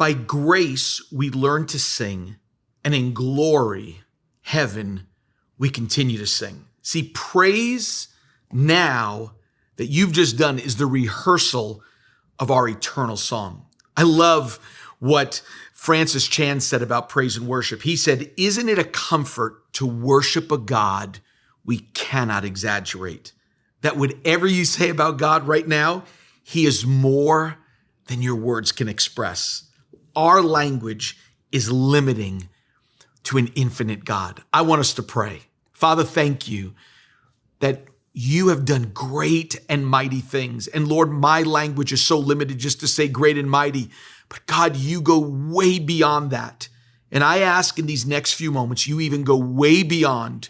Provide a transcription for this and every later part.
By grace, we learn to sing, and in glory, heaven, we continue to sing. See, praise now that you've just done is the rehearsal of our eternal song. I love what Francis Chan said about praise and worship. He said, "Isn't it a comfort to worship a God we cannot exaggerate? That whatever you say about God right now, he is more than your words can express." Our language is limiting to an infinite God. I want us to pray. Father, thank you that you have done great and mighty things. And Lord, my language is so limited just to say great and mighty. But God, you go way beyond that. And I ask in these next few moments, you even go way beyond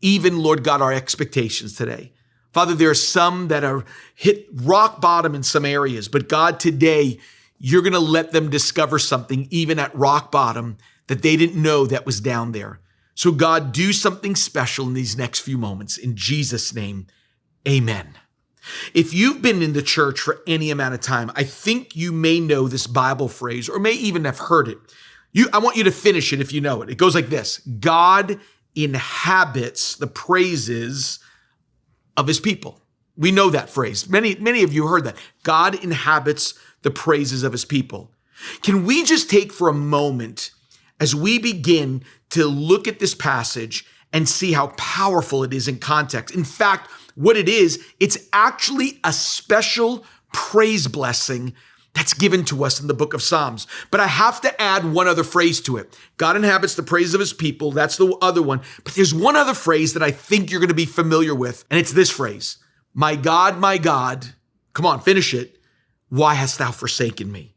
even, Lord God, our expectations today. Father, there are some that are hit rock bottom in some areas. But God, today, you're going to let them discover something even at rock bottom that they didn't know that was down there. So God, do something special in these next few moments. In Jesus' name, amen. If you've been in the church for any amount of time, I think you may know this Bible phrase or may even have heard it. I want you to finish it if you know it. It goes like this: God inhabits the praises of his people. We know that phrase. Many of you heard that. God inhabits the praises of his people. Can we just take for a moment as we begin to look at this passage and see how powerful it is in context? In fact, what it is, it's actually a special praise blessing that's given to us in the book of Psalms. But I have to add one other phrase to it. God inhabits the praise of his people. That's the other one. But there's one other phrase that I think you're going to be familiar with. And it's this phrase: my God, come on, finish it. Why hast thou forsaken me?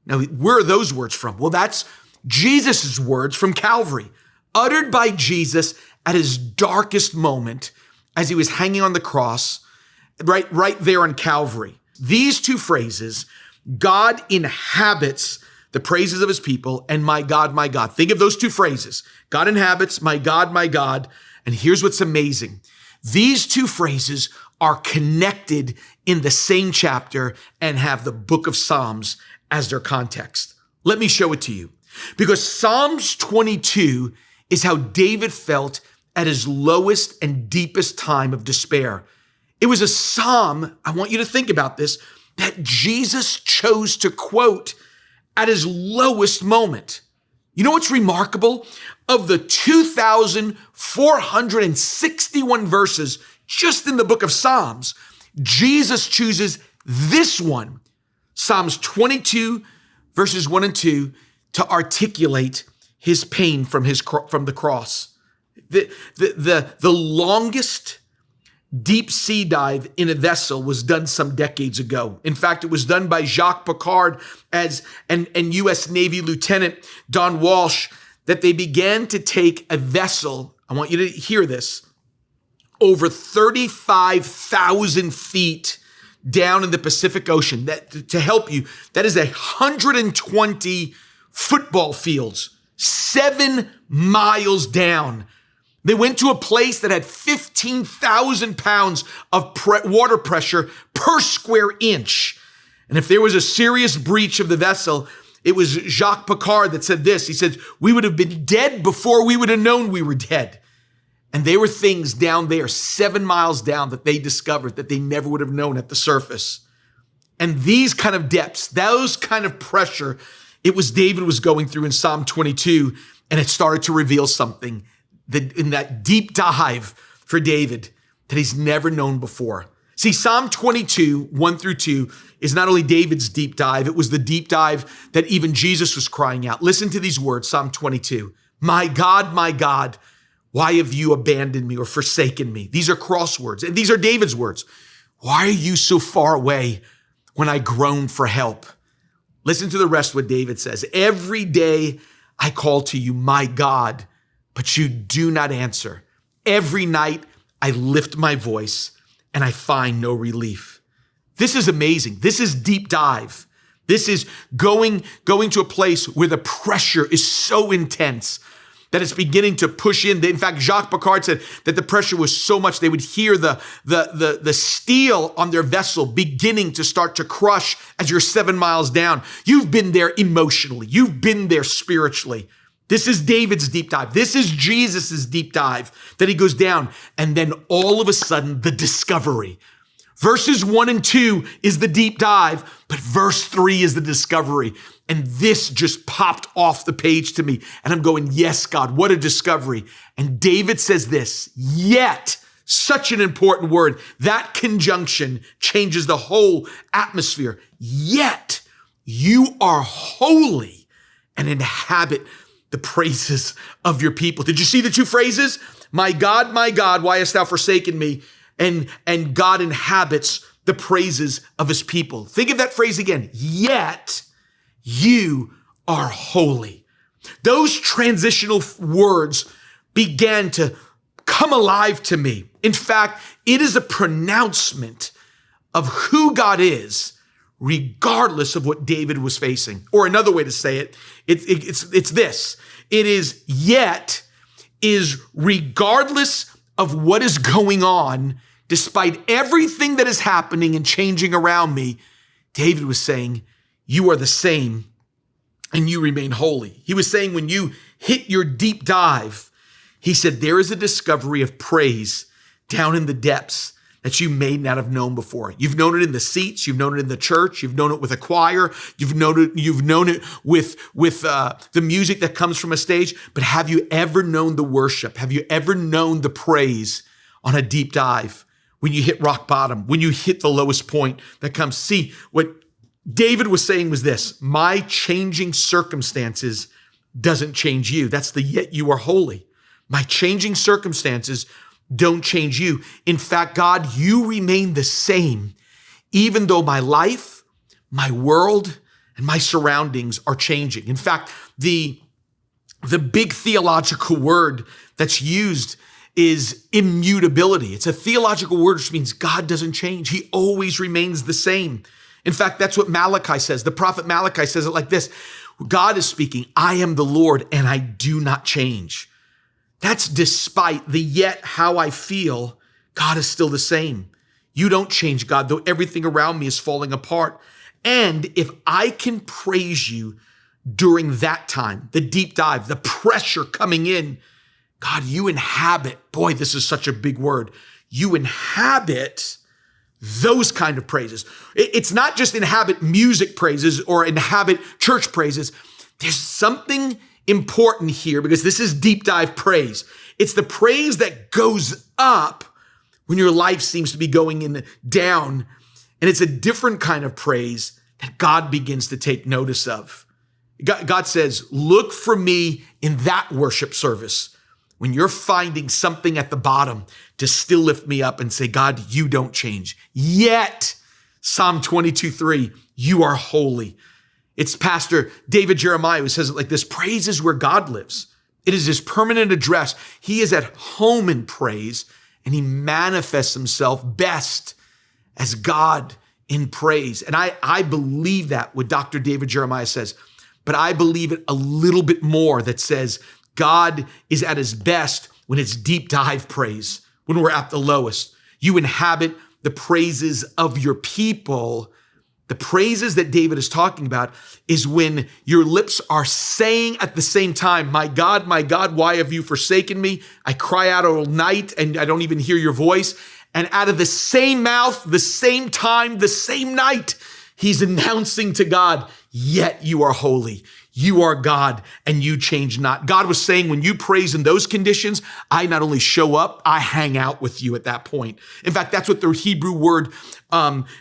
Now, where are those words from? Well, that's Jesus' words from Calvary, uttered by Jesus at his darkest moment as he was hanging on the cross, right there on Calvary. These two phrases, God inhabits the praises of his people, and my God, my God. Think of those two phrases. God inhabits, my God, my God. And here's what's amazing. These two phrases are connected in the same chapter and have the book of Psalms as their context. Let me show it to you. Because Psalms 22 is how David felt at his lowest and deepest time of despair. It was a psalm, I want you to think about this, that Jesus chose to quote at his lowest moment. You know what's remarkable? Of the 2,461 verses just in the book of Psalms, Jesus chooses this one, Psalms 22, verses 1 and 2, to articulate his pain from the cross. The longest deep sea dive in a vessel was done some decades ago. In fact, it was done by Jacques Piccard and U.S. Navy Lieutenant Don Walsh, that they began to take a vessel, I want you to hear this, over 35,000 feet down in the Pacific Ocean. That, to help you, that is 120 football fields, 7 miles down. They went to a place that had 15,000 pounds of water pressure per square inch. And if there was a serious breach of the vessel, it was Jacques Piccard that said this. He said, we would have been dead before we would have known we were dead. And there were things down there, 7 miles down, that they discovered that they never would have known at the surface. And these kind of depths, those kind of pressure, it was David was going through in Psalm 22, and it started to reveal something that in that deep dive for David that he's never known before. See, Psalm 22, 1 through 2, is not only David's deep dive, it was the deep dive that even Jesus was crying out. Listen to these words, Psalm 22. My God, why have you abandoned me or forsaken me? These are crosswords, and these are David's words. Why are you so far away when I groan for help? Listen to the rest of what David says. Every day I call to you, my God, but you do not answer. Every night I lift my voice and I find no relief. This is amazing. This is deep dive. This is going to a place where the pressure is so intense that it's beginning to push in. In fact, Jacques Picard said that the pressure was so much they would hear the steel on their vessel beginning to start to crush as you're 7 miles down. You've been there emotionally. You've been there spiritually. This is David's deep dive. This is Jesus's deep dive that he goes down. And then all of a sudden, the discovery. Verses 1 and 2 is the deep dive, but verse 3 is the discovery. And this just popped off the page to me. And I'm going, yes, God, what a discovery. And David says this, yet, such an important word. That conjunction changes the whole atmosphere. Yet, you are holy and inhabit the praises of your people. Did you see the two phrases? My God, why hast thou forsaken me? And God inhabits the praises of his people. Think of that phrase again. Yet you are holy. Those transitional words began to come alive to me. In fact, it is a pronouncement of who God is, regardless of what David was facing. Or another way to say it, it's this. It is yet is regardless of what is going on, despite everything that is happening and changing around me, David was saying, you are the same and you remain holy. He was saying when you hit your deep dive, he said, there is a discovery of praise down in the depths that you may not have known before. You've known it in the seats. You've known it in the church. You've known it with a choir. You've known it with the music that comes from a stage. But have you ever known the worship? Have you ever known the praise on a deep dive? When you hit rock bottom, when you hit the lowest point that comes. See, what David was saying was this, my changing circumstances doesn't change you. That's the yet you are holy. My changing circumstances don't change you. In fact, God, you remain the same, even though my life, my world, and my surroundings are changing. In fact, the big theological word that's used is immutability. It's a theological word, which means God doesn't change. He always remains the same. In fact, that's what Malachi says. The prophet Malachi says it like this. God is speaking, I am the Lord and I do not change. That's despite the yet how I feel, God is still the same. You don't change, God, though everything around me is falling apart. And if I can praise you during that time, the deep dive, the pressure coming in, God, you inhabit, boy, this is such a big word. You inhabit those kind of praises. It's not just inhabit music praises or inhabit church praises. There's something important here because this is deep dive praise. It's the praise that goes up when your life seems to be going down. And it's a different kind of praise that God begins to take notice of. God says, look for me in that worship service. When you're finding something at the bottom to still lift me up and say, God, you don't change. Yet, Psalm 22:3, you are holy. It's Pastor David Jeremiah who says it like this, praise is where God lives. It is his permanent address. He is at home in praise and he manifests himself best as God in praise. And I believe that what Dr. David Jeremiah says, but I believe it a little bit more that says, God is at his best when it's deep dive praise, when we're at the lowest. You inhabit the praises of your people. The praises that David is talking about is when your lips are saying at the same time, my God, why have you forsaken me? I cry out all night and I don't even hear your voice. And out of the same mouth, the same time, the same night, he's announcing to God, yet you are holy. You are God and you change not. God was saying, when you praise in those conditions, I not only show up, I hang out with you at that point. In fact, that's what the Hebrew word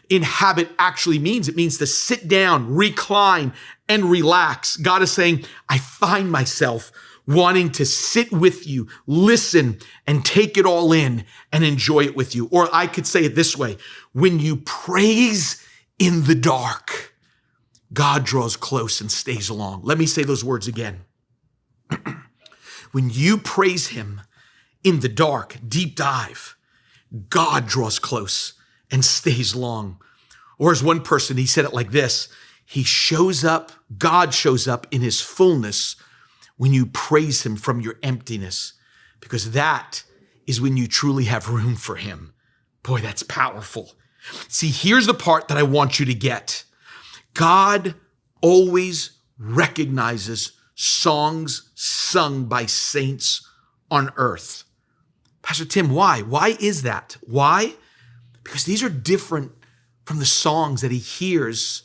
inhabit actually means. It means to sit down, recline, and relax. God is saying, I find myself wanting to sit with you, listen, and take it all in and enjoy it with you. Or I could say it this way, when you praise in the dark, God draws close and stays along. Let me say those words again. When you praise him in the dark, deep dive, God draws close and stays long. Or as one person, he said it like this, God shows up in his fullness when you praise him from your emptiness, because that is when you truly have room for him. Boy, that's powerful. See, here's the part that I want you to get. God always recognizes songs sung by saints on earth. Pastor Tim, why? Why is that? Why? Because these are different from the songs that he hears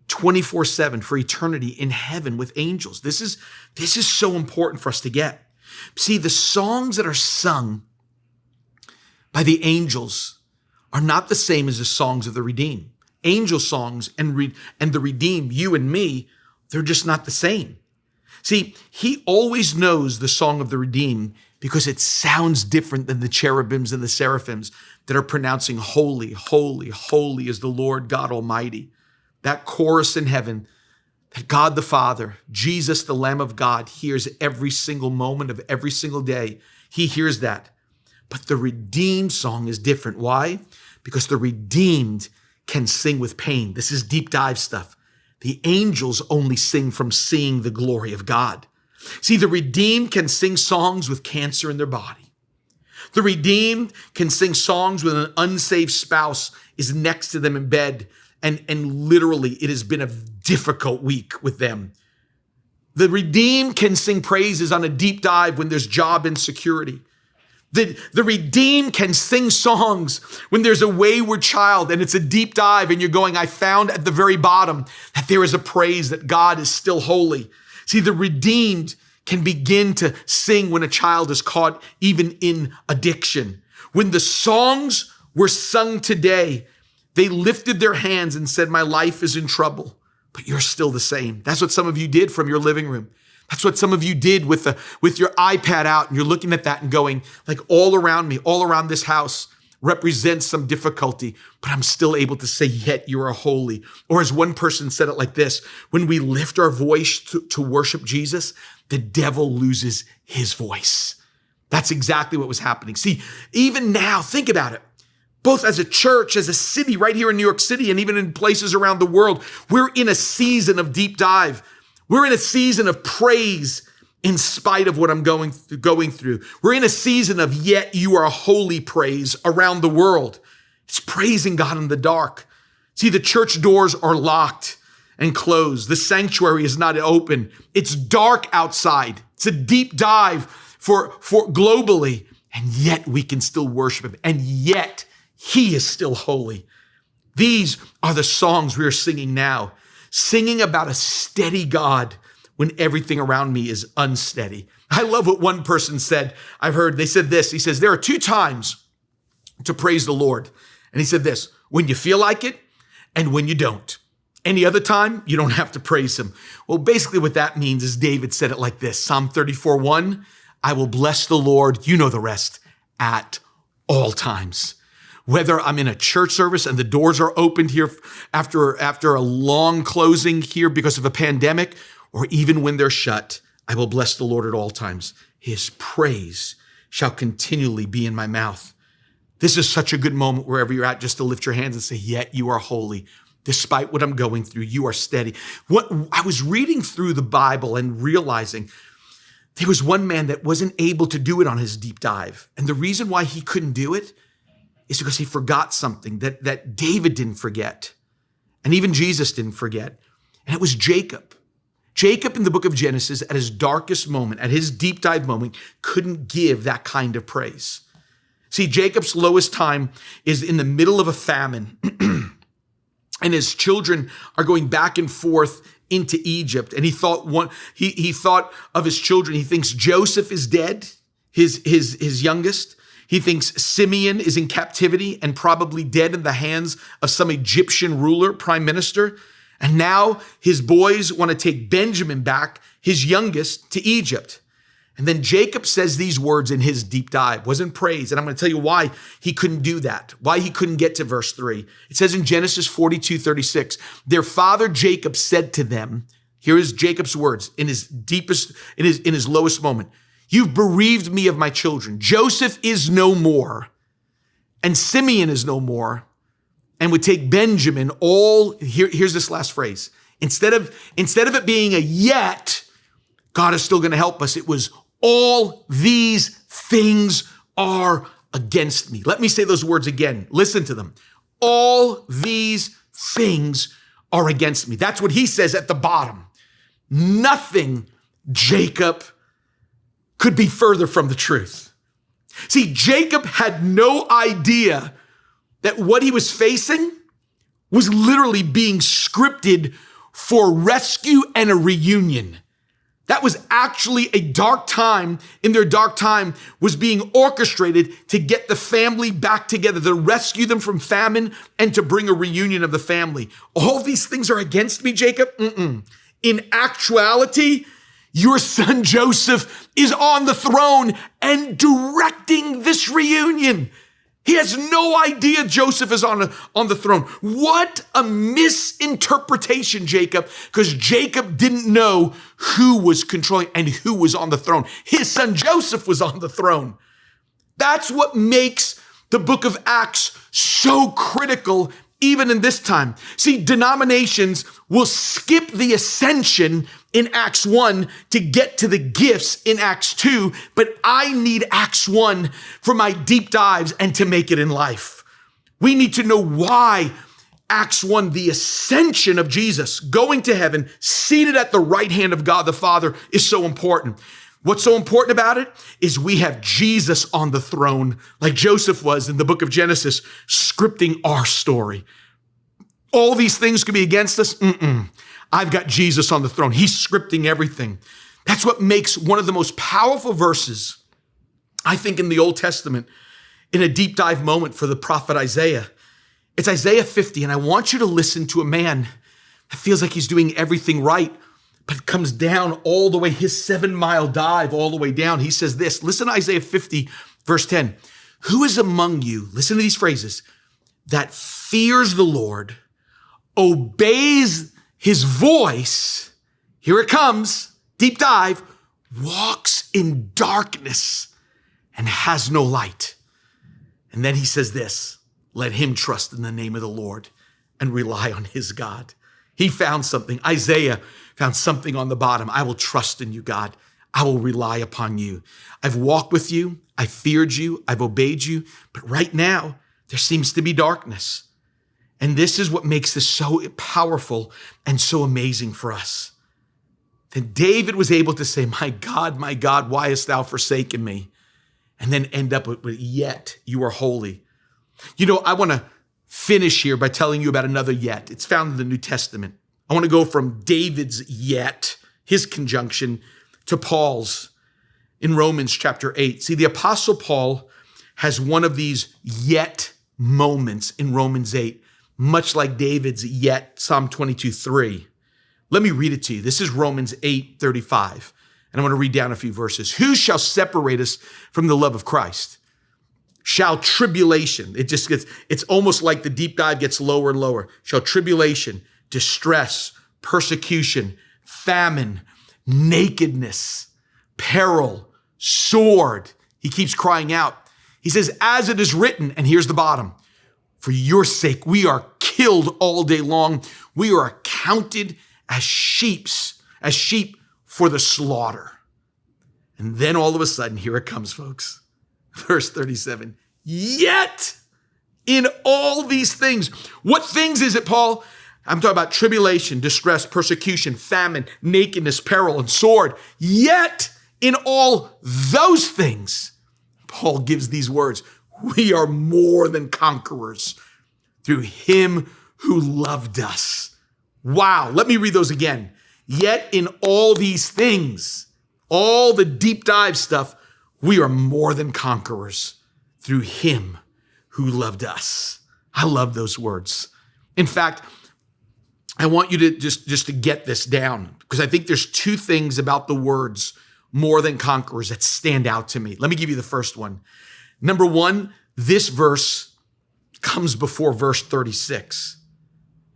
24/7 for eternity in heaven with angels. This is so important for us to get. See, the songs that are sung by the angels are not the same as the songs of the redeemed. Angel songs and the redeemed, you and me, they're just not the same. See, he always knows the song of the redeemed because it sounds different than the cherubims and the seraphims that are pronouncing holy, holy, holy is the Lord God Almighty. That chorus in heaven that God the Father, Jesus, the Lamb of God, hears every single moment of every single day. He hears that. But the redeemed song is different. Why? Because the redeemed can sing with pain. This is deep dive stuff. The angels only sing from seeing the glory of God. See, the redeemed can sing songs with cancer in their body. The redeemed can sing songs when an unsaved spouse is next to them in bed, and literally it has been a difficult week with them. The redeemed can sing praises on a deep dive when there's job insecurity. The redeemed can sing songs when there's a wayward child and it's a deep dive and you're going, I found at the very bottom that there is a praise that God is still holy. See, the redeemed can begin to sing when a child is caught even in addiction. When the songs were sung today, they lifted their hands and said, my life is in trouble, but you're still the same. That's what some of you did from your living room. That's what some of you did with your iPad out, and you're looking at that and going, like, all around me, all around this house represents some difficulty, but I'm still able to say, yet you are holy. Or as one person said it like this, when we lift our voice to worship Jesus, the devil loses his voice. That's exactly what was happening. See, even now, think about it. Both as a church, as a city right here in New York City, and even in places around the world, we're in a season of deep dive. We're in a season of praise in spite of what I'm going through. We're in a season of yet you are holy praise around the world. It's praising God in the dark. See, the church doors are locked and closed. The sanctuary is not open. It's dark outside. It's a deep dive for globally, and yet we can still worship him, and yet he is still holy. These are the songs we are singing now. Singing about a steady God when everything around me is unsteady. I love what one person said. They said this. He says, there are two times to praise the Lord. And he said this, when you feel like it and when you don't. Any other time, you don't have to praise him. Well, basically what that means is David said it like this. Psalm 34:1, I will bless the Lord, you know the rest, at all times. Whether I'm in a church service and the doors are opened here after a long closing here because of a pandemic, or even when they're shut, I will bless the Lord at all times. His praise shall continually be in my mouth. This is such a good moment wherever you're at, just to lift your hands and say, yet you are holy. Despite what I'm going through, you are steady. I was reading through the Bible and realizing there was one man that wasn't able to do it on his deep dive. And the reason why he couldn't do it is because he forgot something that David didn't forget. And even Jesus didn't forget. And it was Jacob. Jacob in the book of Genesis, at his darkest moment, at his deep dive moment, couldn't give that kind of praise. See, Jacob's lowest time is in the middle of a famine. And his children are going back and forth into Egypt. And he thought of his children. He thinks Joseph is dead, his youngest. He thinks Simeon is in captivity and probably dead in the hands of some Egyptian ruler, prime minister. And now his boys want to take Benjamin back, his youngest, to Egypt. And then Jacob says these words in his deep dive, wasn't praise. And I'm going to tell you why he couldn't do that, why he couldn't get to verse 3. It says in Genesis 42:36, their father Jacob said to them, here is Jacob's words in his deepest, in his lowest moment. You've bereaved me of my children. Joseph is no more, and Simeon is no more, and would take Benjamin here's this last phrase. Instead of it being a yet, God is still going to help us. It was all these things are against me. Let me say those words again. Listen to them. All these things are against me. That's what he says at the bottom. Nothing, Jacob, could be further from the truth. See, Jacob had no idea that what he was facing was literally being scripted for rescue and a reunion. That was actually a dark time. In their dark time was being orchestrated to get the family back together, to rescue them from famine and to bring a reunion of the family. All these things are against me, Jacob? In actuality, your son Joseph is on the throne and directing this reunion. He has no idea Joseph is on the throne. What a misinterpretation, Jacob, because Jacob didn't know who was controlling and who was on the throne. His son Joseph was on the throne. That's what makes the book of Acts so critical even in this time. See, denominations will skip the ascension in Acts 1 to get to the gifts in Acts 2, but I need Acts 1 for my deep dives and to make it in life. We need to know why Acts 1, the ascension of Jesus, going to heaven, seated at the right hand of God the Father, is so important. What's so important about it is we have Jesus on the throne, like Joseph was in the book of Genesis, scripting our story. All these things could be against us. I've got Jesus on the throne. He's scripting everything. That's what makes one of the most powerful verses, I think, in the Old Testament, in a deep dive moment for the prophet Isaiah. It's Isaiah 50, and I want you to listen to a man that feels like he's doing everything right, but comes down all the way, his 7-mile dive all the way down. He says this, listen to Isaiah 50, verse 10. Who is among you, listen to these phrases, that fears the Lord, obeys his voice, here it comes, deep dive, walks in darkness and has no light. And then he says this, let him trust in the name of the Lord and rely on his God. He found something. Isaiah found something on the bottom. I will trust in you, God. I will rely upon you. I've walked with you. I feared you. I've obeyed you. But right now, there seems to be darkness. And this is what makes this so powerful and so amazing for us. That David was able to say, my God, why hast thou forsaken me? And then end up with yet you are holy. You know, I want to finish here by telling you about another yet. It's found in the New Testament. I want to go from David's yet, his conjunction, to Paul's in Romans chapter 8. See, the Apostle Paul has one of these yet moments in Romans 8, much like David's yet, Psalm 22:3. Let me read it to you. This is Romans 8:35. And I want to read down a few verses. Who shall separate us from the love of Christ? Shall tribulation, it's almost like the deep dive gets lower and lower. Shall tribulation, distress, persecution, famine, nakedness, peril, sword. He keeps crying out. He says, as it is written, and here's the bottom, for your sake, we are killed all day long. We are accounted as sheep for the slaughter. And then all of a sudden, here it comes, folks. Verse 37, yet in all these things, what things is it, Paul? I'm talking about tribulation, distress, persecution, famine, nakedness, peril, and sword. Yet in all those things, Paul gives these words, we are more than conquerors through him who loved us. Wow, let me read those again. Yet in all these things, all the deep dive stuff, we are more than conquerors through him who loved us. I love those words. In fact, I want you to just to get this down, because I think there's two things about the words more than conquerors that stand out to me. Let me give you the first one. Number one, this verse comes before verse 36.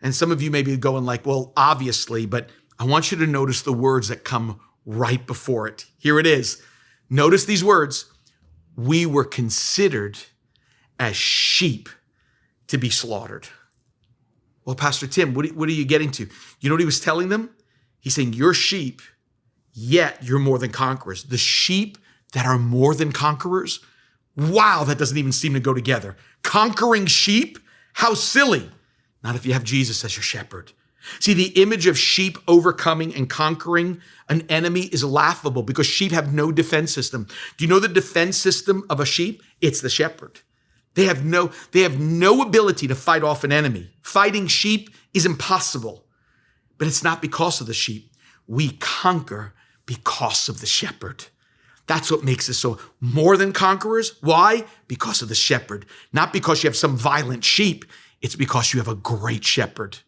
And some of you may be going like, well, obviously, but I want you to notice the words that come right before it. Here it is. Notice these words. We were considered as sheep to be slaughtered. Well, Pastor Tim, what are you getting to? You know what he was telling them? He's saying, you're sheep, yet you're more than conquerors. The sheep that are more than conquerors, wow, that doesn't even seem to go together. Conquering sheep? How silly. Not if you have Jesus as your shepherd. See, the image of sheep overcoming and conquering an enemy is laughable because sheep have no defense system. Do you know the defense system of a sheep? It's the shepherd. They have no ability to fight off an enemy. Fighting sheep is impossible, but it's not because of the sheep. We conquer because of the shepherd. That's what makes us so more than conquerors. Why? Because of the shepherd. Not because you have some violent sheep. It's because you have a great shepherd.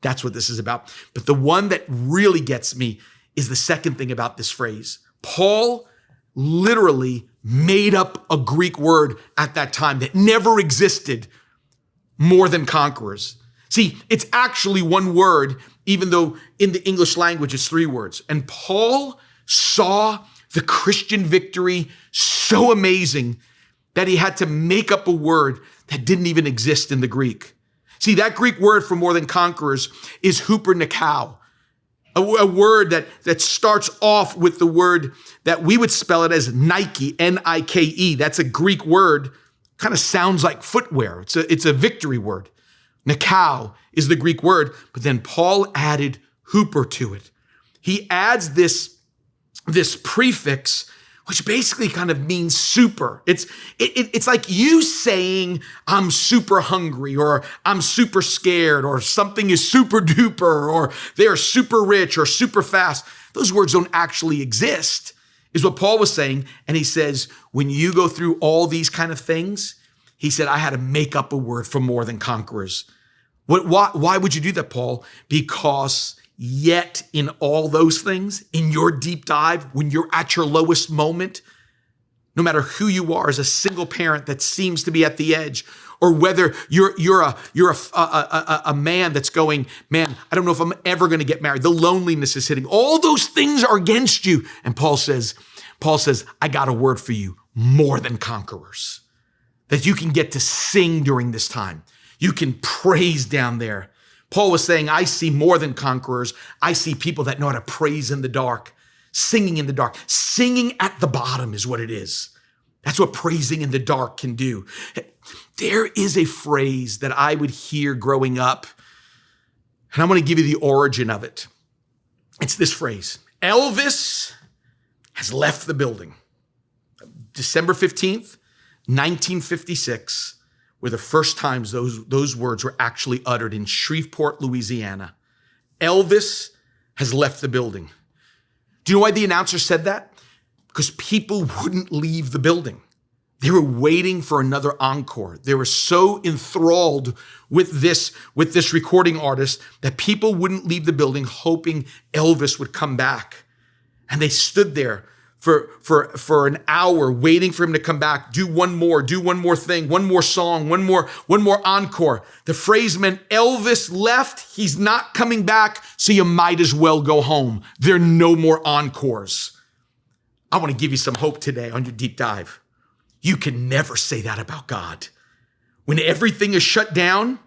That's what this is about. But the one that really gets me is the second thing about this phrase. Paul literally made up a Greek word at that time that never existed, more than conquerors. See, it's actually one word, even though in the English language it's three words. And Paul saw the Christian victory so amazing that he had to make up a word that didn't even exist in the Greek. See, that Greek word for more than conquerors is hupernikao, a word that starts off with the word that we would spell it as Nike, Nike. That's a Greek word, kind of sounds like footwear. It's a victory word. Nikao is the Greek word, but then Paul added hooper to it. He adds this prefix, which basically kind of means super. It's like you saying, I'm super hungry, or I'm super scared, or something is super duper, or they are super rich or super fast. Those words don't actually exist, is what Paul was saying. And he says, when you go through all these kind of things, he said, I had to make up a word for more than conquerors. Why would you do that, Paul? Because yet in all those things, in your deep dive, when you're at your lowest moment, no matter who you are as a single parent that seems to be at the edge, or whether you're a man that's going, man, I don't know if I'm ever going to get married. The loneliness is hitting. All those things are against you. And Paul says, I got a word for you, more than conquerors, that you can get to sing during this time. You can praise down there. Paul was saying, I see more than conquerors. I see people that know how to praise in the dark, singing in the dark. Singing at the bottom is what it is. That's what praising in the dark can do. There is a phrase that I would hear growing up, and I'm going to give you the origin of it. It's this phrase: Elvis has left the building. December 15th, 1956. Were the first times those words were actually uttered in Shreveport, Louisiana. Elvis has left the building. Do you know why the announcer said that? Because people wouldn't leave the building. They were waiting for another encore. They were so enthralled with this recording artist that people wouldn't leave the building hoping Elvis would come back. And they stood there for an hour waiting for him to come back, do one more thing, one more song, one more encore. The phrase meant Elvis left, he's not coming back, so you might as well go home. There are no more encores. I want to give you some hope today on your deep dive. You can never say that about God. When everything is shut down,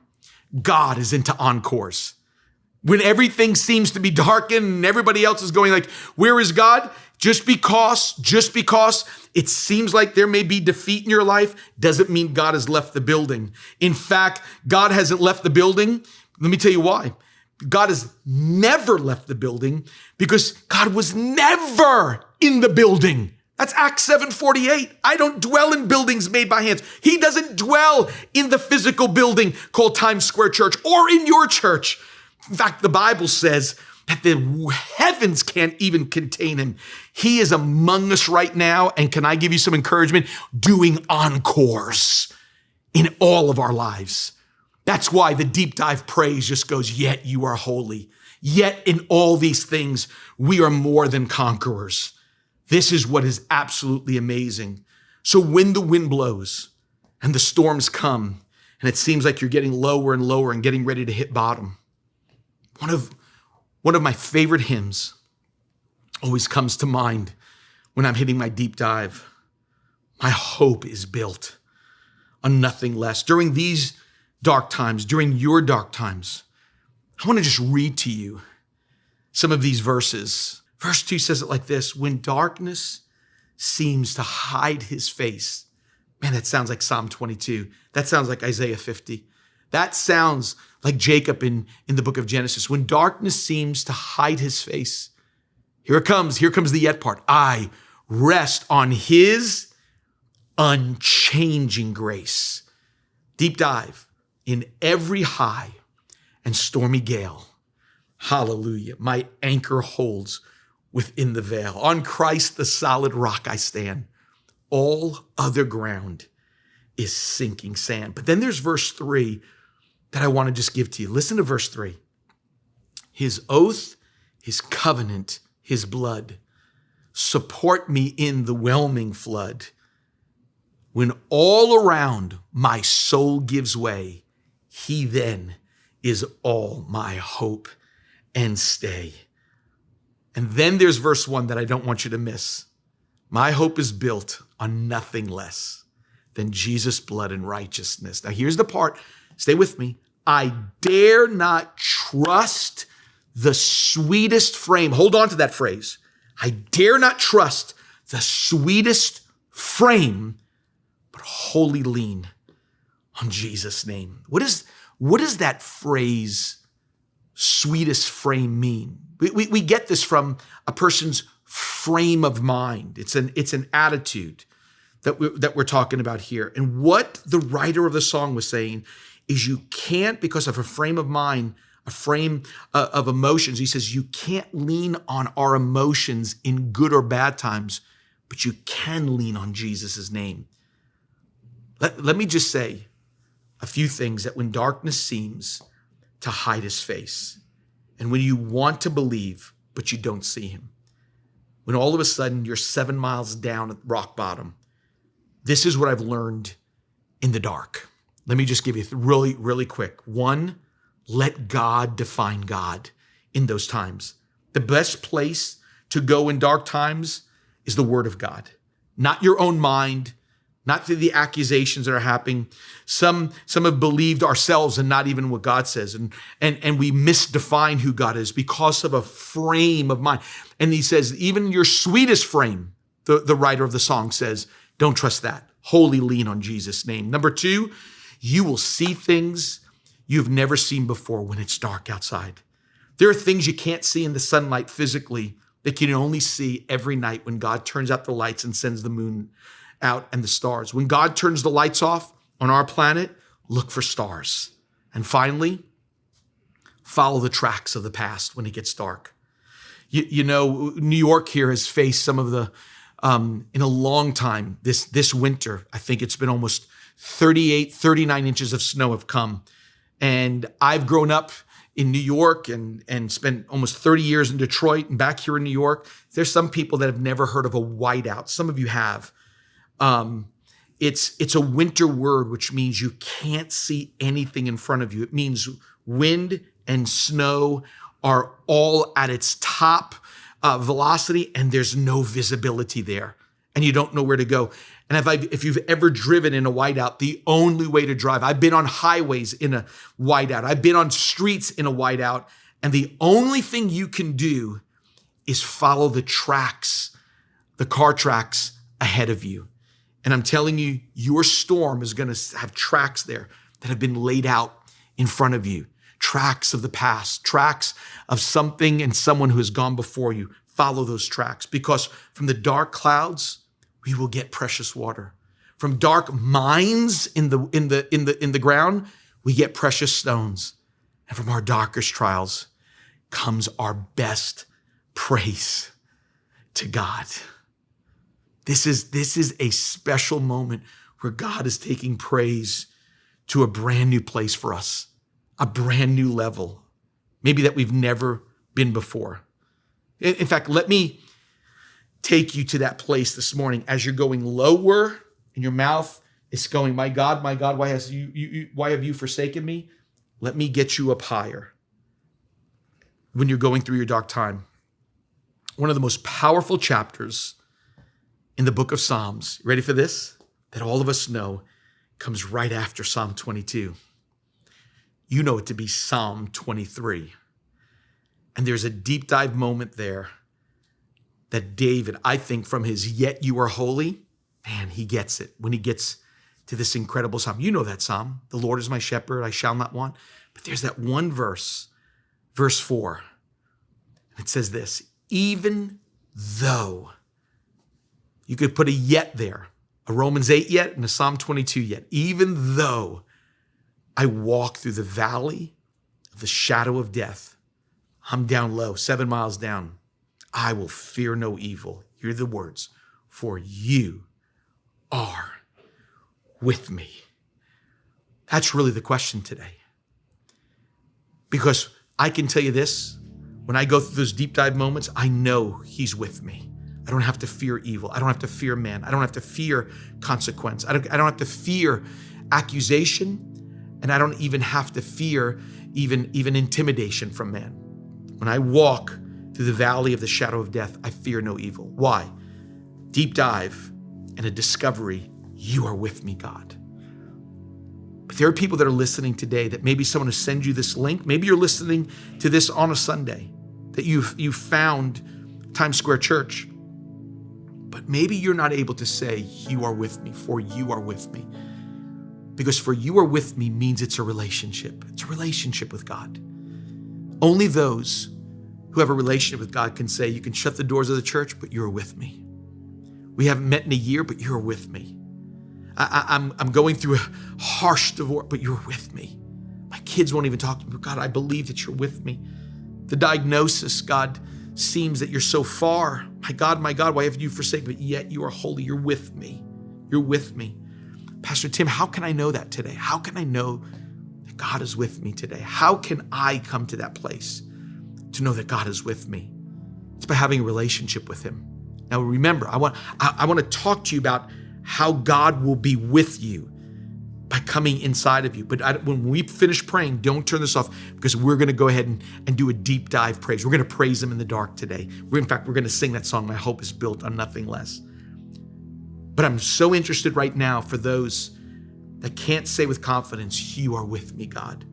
God is into encores. When everything seems to be darkened and everybody else is going like, where is God? Just because it seems like there may be defeat in your life doesn't mean God has left the building. In fact, God hasn't left the building. Let me tell you why. God has never left the building because God was never in the building. That's Acts 7:48. I don't dwell in buildings made by hands. He doesn't dwell in the physical building called Times Square Church or in your church. In fact, the Bible says that the heavens can't even contain him. He is among us right now. And can I give you some encouragement? Doing encores in all of our lives. That's why the deep dive praise just goes, yet you are holy. Yet in all these things, we are more than conquerors. This is what is absolutely amazing. So when the wind blows and the storms come and it seems like you're getting lower and lower and getting ready to hit bottom, one of my favorite hymns always comes to mind when I'm hitting my deep dive. My hope is built on nothing less. During these dark times, during your dark times, I want to just read to you some of these verses Verse 2 says it like this: when darkness seems to hide his face. Man, that sounds like Psalm 22. That sounds like Isaiah 50. That sounds like Jacob in the book of Genesis. When darkness seems to hide his face, here it comes. Here comes the yet part. I rest on his unchanging grace. Deep dive in every high and stormy gale. Hallelujah. My anchor holds within the veil. On Christ, the solid rock, I stand. All other ground is sinking sand. But then there's verse 3 that I want to just give to you. Listen to verse 3. His oath, his covenant, his blood support me in the whelming flood. When all around my soul gives way, he then is all my hope and stay. And then there's verse 1 that I don't want you to miss. My hope is built on nothing less than Jesus' blood and righteousness. Now here's the part, stay with me. I dare not trust the sweetest frame. Hold on to that phrase. I dare not trust the sweetest frame, but wholly lean on Jesus' name. What does that phrase, sweetest frame, mean? We get this from a person's frame of mind. It's an attitude that we're talking about here. And what the writer of the song was saying is you can't, because of a frame of mind, a frame of emotions, he says you can't lean on our emotions in good or bad times, but you can lean on Jesus' name. Let me just say a few things that when darkness seems to hide his face, and when you want to believe, but you don't see him, when all of a sudden you're 7 miles down at rock bottom, this is what I've learned in the dark. Let me just give you really, really quick. 1, let God define God in those times. The best place to go in dark times is the Word of God, not your own mind, not through the accusations that are happening. Some have believed ourselves and not even what God says. And we misdefine who God is because of a frame of mind. And he says, even your sweetest frame, the writer of the song says, don't trust that. Wholly lean on Jesus' name. Number 2, you will see things you've never seen before when it's dark outside. There are things you can't see in the sunlight physically that you can only see every night when God turns out the lights and sends the moon out and the stars. When God turns the lights off on our planet, look for stars. And finally, follow the tracks of the past when it gets dark. You know, New York here has faced some of the, in a long time, this winter, I think it's been almost 38, 39 inches of snow have come. And I've grown up in New York and spent almost 30 years in Detroit and back here in New York. There's some people that have never heard of a whiteout. Some of you have. It's a winter word, which means you can't see anything in front of you. It means wind and snow are all at its top velocity, and there's no visibility there, and you don't know where to go. And if you've ever driven in a whiteout, the only way to drive, I've been on highways in a whiteout, I've been on streets in a whiteout, and the only thing you can do is follow the tracks, the car tracks ahead of you. And I'm telling you, your storm is going to have tracks there that have been laid out in front of you. Tracks of the past, tracks of something and someone who has gone before you. Follow those tracks, because from the dark clouds, we will get precious water. From dark mines in the ground, we get precious stones. And from our darkest trials comes our best praise to God. This is a special moment where God is taking praise to a brand new place for us, a brand new level, maybe that we've never been before. In fact, let me take you to that place this morning as you're going lower in your mouth. It's going, my God, why have you forsaken me? Let me get you up higher when you're going through your dark time. One of the most powerful chapters in the book of Psalms, ready for this? That all of us know comes right after Psalm 22. You know it to be Psalm 23. And there's a deep dive moment there that David, I think from his "Yet you are holy," man, he gets it when he gets to this incredible psalm. You know that psalm. The Lord is my shepherd, I shall not want. But there's that one verse, verse 4. It says this, even though, you could put a yet there, a Romans 8 yet and a Psalm 22 yet. Even though I walk through the valley of the shadow of death, I'm down low, 7 miles down. I will fear no evil. Hear the words, for you are with me. That's really the question today. Because I can tell you this, when I go through those deep dive moments, I know he's with me. I don't have to fear evil. I don't have to fear man. I don't have to fear consequence. I don't have to fear accusation. And I don't even have to fear even intimidation from man. When I walk through the valley of the shadow of death, I fear no evil. Why? Deep dive and a discovery, you are with me, God. But there are people that are listening today that maybe someone will send you this link. Maybe you're listening to this on a Sunday, that you've found Times Square Church. But maybe you're not able to say, you are with me, for you are with me. Because for you are with me means it's a relationship. It's a relationship with God. Only those who have a relationship with God can say, you can shut the doors of the church, but you're with me. We haven't met in a year, but you're with me. I'm going through a harsh divorce, but you're with me. My kids won't even talk to me, but God, I believe that you're with me. The diagnosis, God, seems that you're so far. My God, why have you forsaken me? But yet you are holy. You're with me. You're with me. Pastor Tim, how can I know that today? How can I know that God is with me today? How can I come to that place to know that God is with me? It's by having a relationship with him. Now remember, I want to talk to you about how God will be with you by coming inside of you. But when we finish praying, don't turn this off, because we're going to go ahead and do a deep dive praise. We're going to praise him in the dark today. In fact, we're going to sing that song, My Hope is Built on Nothing Less. But I'm so interested right now for those that can't say with confidence, you are with me, God.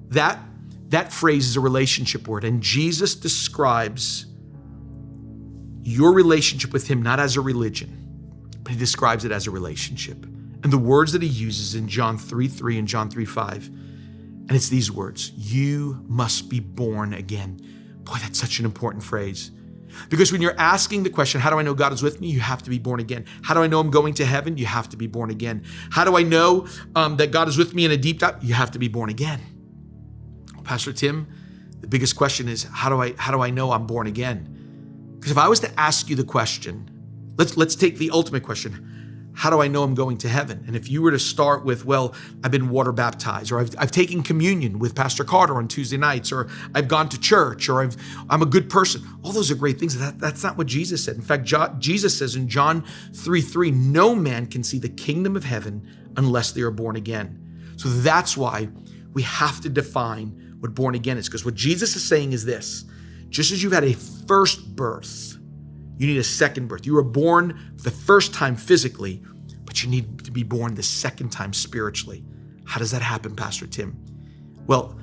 That phrase is a relationship word, and Jesus describes your relationship with him not as a religion, but he describes it as a relationship. And the words that he uses in John 3:3 and John 3:5, and it's these words, you must be born again. Boy, that's such an important phrase. Because when you're asking the question, how do I know God is with me? You have to be born again. How do I know I'm going to heaven? You have to be born again. How do I know that God is with me in a deep dive? You have to be born again. Pastor Tim, the biggest question is, how do I know I'm born again? Because if I was to ask you the question, let's take the ultimate question. How do I know I'm going to heaven? And if you were to start with, well, I've been water baptized, or I've taken communion with Pastor Carter on Tuesday nights, or I've gone to church, or I'm a good person. All those are great things. That's not what Jesus said. In fact, Jesus says in John 3:3, no man can see the kingdom of heaven unless they are born again. So that's why we have to define what born again is, because what Jesus is saying is this: just as you've had a first birth, you need a second birth. You were born the first time physically, but you need to be born the second time spiritually. How does that happen, Pastor Tim? Well,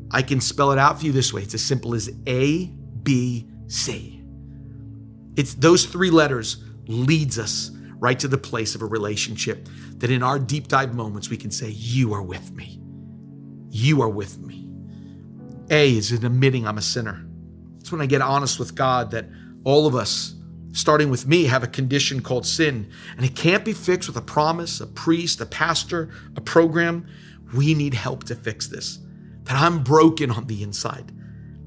I can spell it out for you this way. It's as simple as A, B, C. It's those three letters leads us right to the place of a relationship that in our deep dive moments, we can say, you are with me. You are with me. A is in admitting I'm a sinner. It's when I get honest with God that all of us, starting with me, have a condition called sin, and it can't be fixed with a promise, a priest, a pastor, a program. We need help to fix this, that I'm broken on the inside,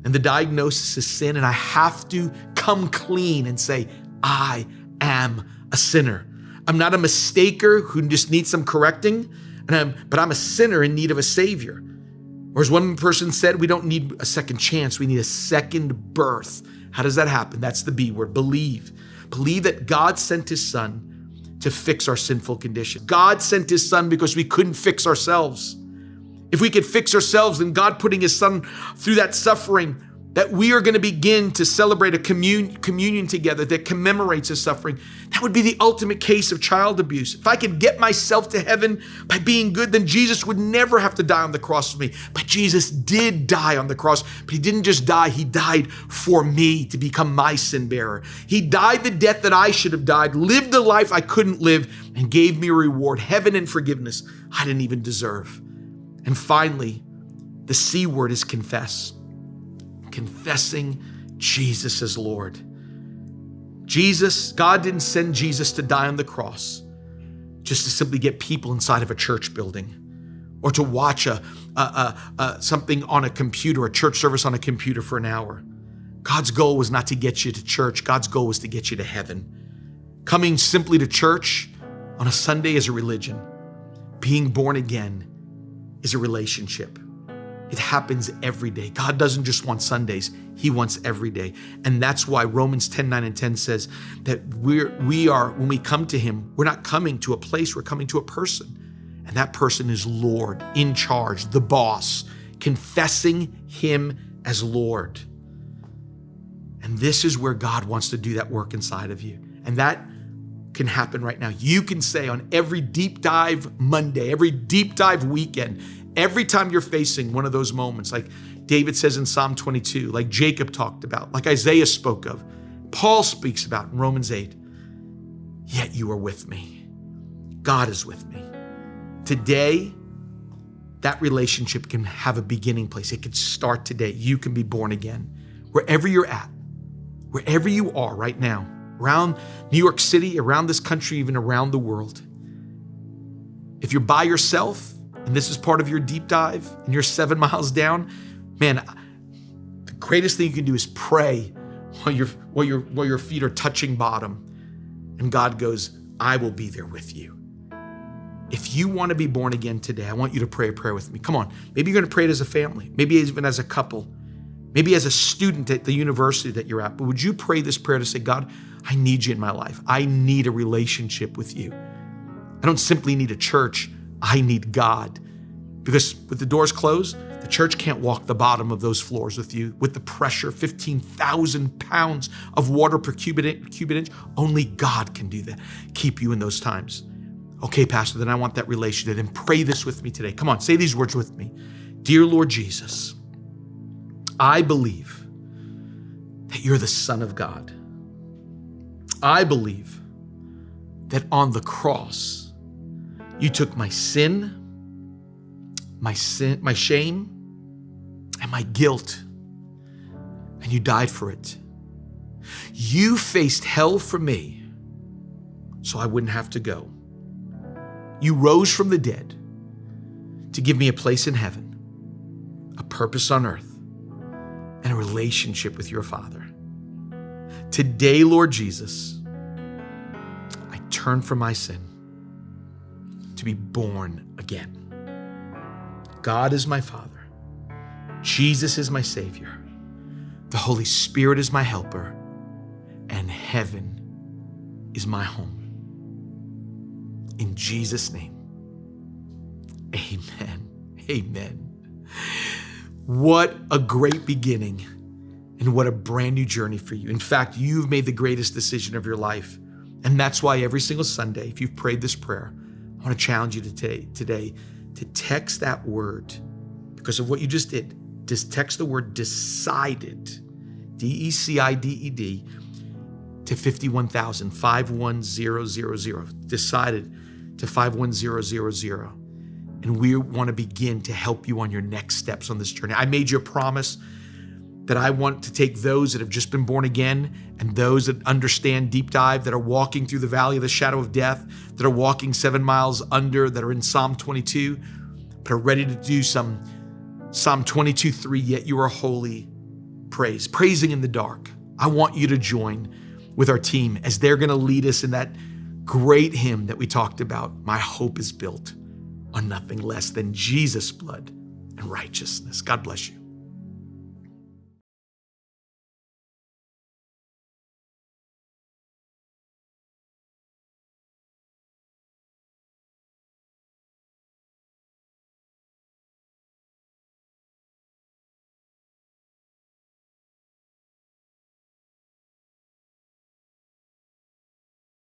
and the diagnosis is sin, and I have to come clean and say, I am a sinner. I'm not a mistaker who just needs some correcting, but I'm a sinner in need of a savior. Or as one person said, we don't need a second chance, we need a second birth. How does that happen? That's the B word, believe. Believe that God sent his son to fix our sinful condition. God sent his son because we couldn't fix ourselves. If we could fix ourselves, then God putting his son through that suffering that we are going to begin to celebrate a communion together that commemorates his suffering. That would be the ultimate case of child abuse. If I could get myself to heaven by being good, then Jesus would never have to die on the cross for me. But Jesus did die on the cross, but he didn't just die. He died for me to become my sin bearer. He died the death that I should have died, lived the life I couldn't live, and gave me a reward, heaven and forgiveness I didn't even deserve. And finally, the C word is confess. Confessing Jesus as Lord. God didn't send Jesus to die on the cross just to simply get people inside of a church building or to watch something on a computer, a church service on a computer for an hour. God's goal was not to get you to church. God's goal was to get you to heaven. Coming simply to church on a Sunday is a religion. Being born again is a relationship. It happens every day. God doesn't just want Sundays. He wants every day. And that's why Romans 10:9-10 says that we are, when we come to him, we're not coming to a place, we're coming to a person. And that person is Lord, in charge, the boss, confessing him as Lord. And this is where God wants to do that work inside of you. And that can happen right now. You can say on every deep dive Monday, every deep dive weekend, every time you're facing one of those moments, like David says in Psalm 22, like Jacob talked about, like Isaiah spoke of, Paul speaks about in Romans 8, yet you are with me. God is with me. Today, that relationship can have a beginning place. It can start today. You can be born again. Wherever you're at, wherever you are right now, around New York City, around this country, even around the world. If you're by yourself, and this is part of your deep dive, and you're 7 miles down, man, the greatest thing you can do is pray while your feet are touching bottom. And God goes, I will be there with you. If you want to be born again today, I want you to pray a prayer with me. Come on. Maybe you're going to pray it as a family. Maybe even as a couple. Maybe as a student at the university that you're at. But would you pray this prayer to say, God, I need you in my life. I need a relationship with you. I don't simply need a church. I need God. Because with the doors closed, the church can't walk the bottom of those floors with you. With the pressure, 15,000 pounds of water per cubic inch, only God can do that. Keep you in those times. Okay, Pastor, then I want that relationship. Then pray this with me today. Come on, say these words with me. Dear Lord Jesus, I believe that you're the Son of God. I believe that on the cross, you took my sin, my shame, and my guilt, and you died for it. You faced hell for me so I wouldn't have to go. You rose from the dead to give me a place in heaven, a purpose on earth, and a relationship with your Father. Today, Lord Jesus, I turn from my sin to be born again. God is my Father. Jesus is my Savior. The Holy Spirit is my helper. And heaven is my home. In Jesus' name, amen. Amen. What a great beginning and what a brand new journey for you. In fact, you've made the greatest decision of your life. And that's why every single Sunday, if you've prayed this prayer, I want to challenge you today to text that word because of what you just did. Just text the word decided, DECIDED, to 51,000, 51000, decided to 51000. And we want to begin to help you on your next steps on this journey. I made you a promise that I want to take those that have just been born again and those that understand deep dive, that are walking through the valley of the shadow of death, that are walking 7 miles under, that are in Psalm 22, but are ready to do some Psalm 22:3, yet you are holy praise, praising in the dark. I want you to join with our team as they're going to lead us in that great hymn that we talked about. My hope is built on nothing less than Jesus' blood and righteousness. God bless you.